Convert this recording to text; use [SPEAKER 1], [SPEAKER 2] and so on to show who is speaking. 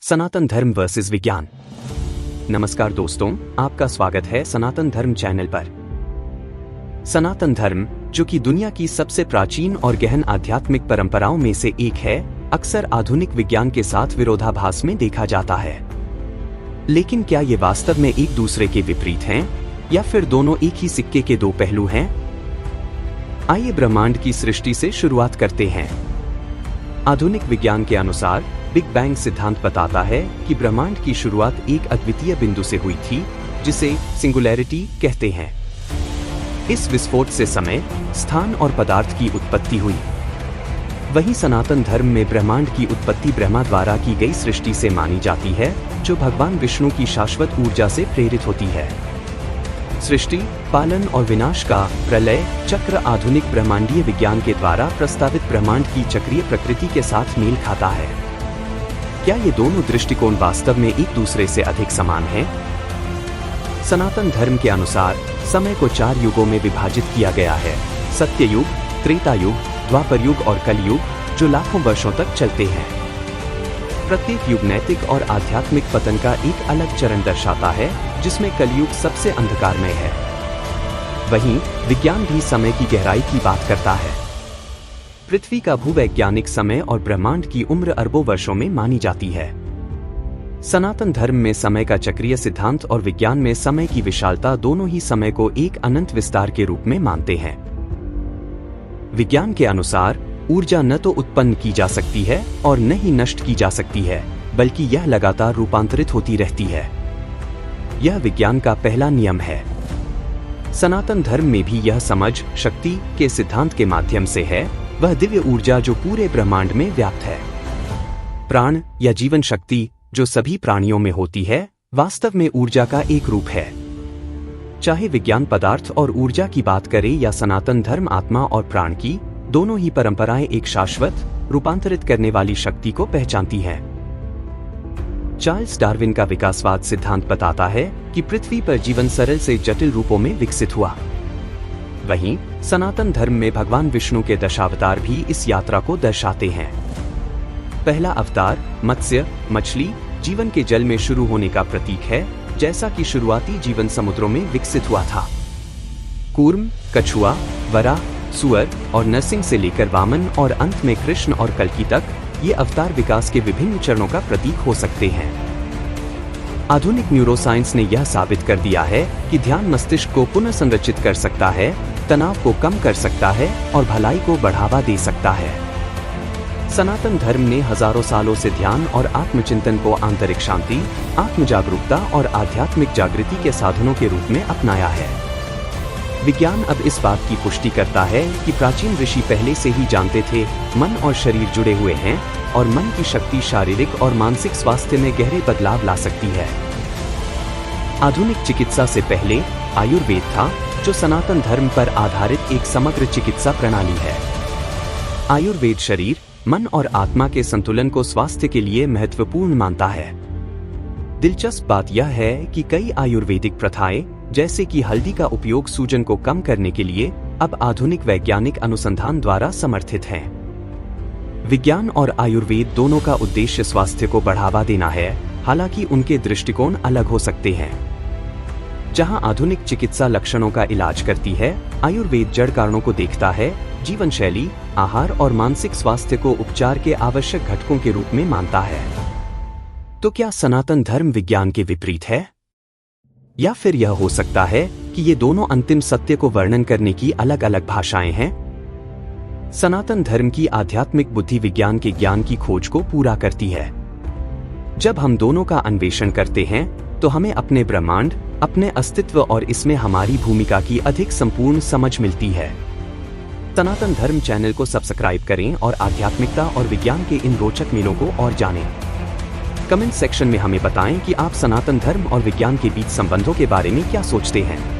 [SPEAKER 1] सनातन धर्म वर्सेस विज्ञान। नमस्कार दोस्तों, आपका स्वागत है सनातन धर्म चैनल पर। सनातन धर्म, जो कि दुनिया की सबसे प्राचीन और गहन आध्यात्मिक परंपराओं में से एक है, अक्सर आधुनिक विज्ञान के साथ विरोधाभास में देखा जाता है। लेकिन क्या ये वास्तव में एक दूसरे के विपरीत हैं, या फिर दोनों एक ही सिक्के के दो पहलू हैं? आइए ब्रह्मांड की सृष्टि से शुरुआत करते हैं। आधुनिक विज्ञान के अनुसार बिग बैंग सिद्धांत बताता है कि ब्रह्मांड की शुरुआत एक अद्वितीय बिंदु से हुई थी, जिसे सिंगुलैरिटी कहते हैं। इस विस्फोट से समय, स्थान और पदार्थ की उत्पत्ति हुई। वहीं सनातन धर्म में ब्रह्मांड की उत्पत्ति ब्रह्मा द्वारा की गई सृष्टि से मानी जाती है, जो भगवान विष्णु की शाश्वत ऊर्जा से प्रेरित होती है। सृष्टि, पालन और विनाश का प्रलय चक्र आधुनिक ब्रह्मांडीय विज्ञान के द्वारा प्रस्तावित ब्रह्मांड की चक्रीय प्रकृति के साथ मेल खाता है। क्या ये दोनों दृष्टिकोण वास्तव में एक दूसरे से अधिक समान हैं? सनातन धर्म के अनुसार समय को 4 युगों में विभाजित किया गया है: सत्ययुग, त्रेता युग, द्वापर युग और कलयुग, जो लाखों वर्षों तक चलते हैं। प्रत्येक युग नैतिक और आध्यात्मिक पतन का एक अलग चरण दर्शाता है, जिसमें कलयुग सबसे अंधकारमय है। वहीं विज्ञान भी समय की गहराई की बात करता है। पृथ्वी का भूवैज्ञानिक समय और ब्रह्मांड की उम्र अरबों वर्षों में मानी जाती है। सनातन धर्म में समय का चक्रीय सिद्धांत और विज्ञान में समय की विशालता दोनों ही समय को एक अनंत विस्तार के रूप में मानते हैं। विज्ञान के अनुसार ऊर्जा न तो उत्पन्न की जा सकती है और न ही नष्ट की जा सकती है, बल्कि यह लगातार रूपांतरित होती रहती है। यह विज्ञान का पहला नियम है। सनातन धर्म में भी यह समझ शक्ति के सिद्धांत के माध्यम से है, वह दिव्य ऊर्जा जो पूरे ब्रह्मांड में व्याप्त है। प्राण या जीवन शक्ति, जो सभी प्राणियों में होती है, वास्तव में ऊर्जा का एक रूप है। चाहे विज्ञान पदार्थ और ऊर्जा की बात करे या सनातन धर्म आत्मा और प्राण की, दोनों ही परंपराएं एक शाश्वत, रूपांतरित करने वाली शक्ति को पहचानती हैं। चार्ल्स डार्विन का विकासवाद सिद्धांत बताता है कि पृथ्वी पर जीवन सरल से जटिल रूपों में विकसित हुआ। वहीं सनातन धर्म में भगवान विष्णु के दशावतार भी इस यात्रा को दर्शाते हैं। पहला अवतार मत्स्य, मछली, जीवन के जल में शुरू होने का प्रतीक है, जैसा कि शुरुआती जीवन समुद्रों में विकसित हुआ था। कूर्म, कछुआ, वराह, सुअर और नरसिंह से लेकर वामन और अंत में कृष्ण और कल्कि तक, ये अवतार विकास के विभिन्न चरणों का प्रतीक हो सकते हैं। आधुनिक न्यूरोसाइंस ने यह साबित कर दिया है कि ध्यान मस्तिष्क को पुनः संरचित कर सकता है, तनाव को कम कर सकता है और भलाई को बढ़ावा दे सकता है। सनातन धर्म ने हजारों सालों से ध्यान और आत्मचिंतन को आंतरिक शांति, आत्म जागरूकता और आध्यात्मिक जागृति के साधनों के रूप में अपनाया है। विज्ञान अब इस बात की पुष्टि करता है कि प्राचीन ऋषि पहले से ही जानते थे, मन और शरीर जुड़े हुए हैं और मन की शक्ति शारीरिक और मानसिक स्वास्थ्य में गहरे बदलाव ला सकती है। आधुनिक चिकित्सा से पहले आयुर्वेद था, जो सनातन धर्म पर आधारित एक समग्र चिकित्सा प्रणाली है। आयुर्वेद शरीर, मन और आत्मा के संतुलन को स्वास्थ्य के लिए महत्वपूर्ण मानता है। दिलचस्प बात यह है कि कई आयुर्वेदिक प्रथाएं, जैसे कि हल्दी का उपयोग सूजन को कम करने के लिए, अब आधुनिक वैज्ञानिक अनुसंधान द्वारा समर्थित हैं। विज्ञान और आयुर्वेद दोनों का उद्देश्य स्वास्थ्य को बढ़ावा देना है, हालांकि उनके दृष्टिकोण अलग हो सकते हैं। जहां आधुनिक चिकित्सा लक्षणों का इलाज करती है, आयुर्वेद जड़ कारणों को देखता है, जीवन शैली, आहार और मानसिक स्वास्थ्य को उपचार के आवश्यक घटकों के रूप में मानता है। तो क्या सनातन धर्म विज्ञान के विपरीत है? या फिर यह हो सकता है कि ये दोनों अंतिम सत्य को वर्णन करने की अलग अलग भाषाएं हैं? सनातन धर्म की आध्यात्मिक बुद्धि विज्ञान के ज्ञान की खोज को पूरा करती है। जब हम दोनों का अन्वेषण करते हैं, तो हमें अपने ब्रह्मांड, अपने अस्तित्व और इसमें हमारी भूमिका की अधिक संपूर्ण समझ मिलती है। सनातन धर्म चैनल को सब्सक्राइब करें और आध्यात्मिकता और विज्ञान के इन रोचक मेलों को और जानें। कमेंट सेक्शन में हमें बताएं कि आप सनातन धर्म और विज्ञान के बीच संबंधों के बारे में क्या सोचते हैं।